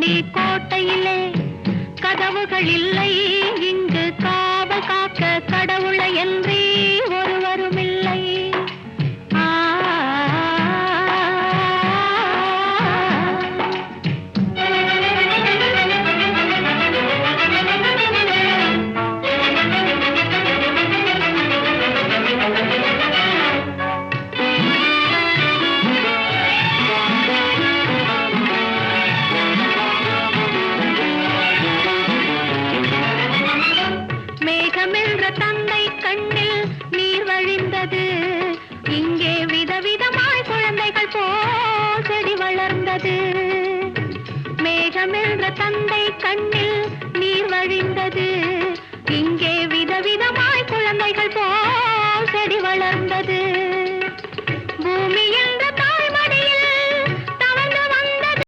வெள்ளி கோட்டையிலே கதவுகள் இல்லை, இங்கு காவல் காக்க கடவுளை என்றே ஒருவரும் இல்லை. தந்தை கண்ணில் நீர் வழிந்தது, இங்கே விதவிதமாய் குழந்தைகள் போல் செடி வளர்ந்தது. மேகமென்ற தந்தை கண்ணில் நீர் வழிந்தது, இங்கே விதவிதமாய் குழந்தைகள் போல் செடி வளர்ந்தது. பூமியில்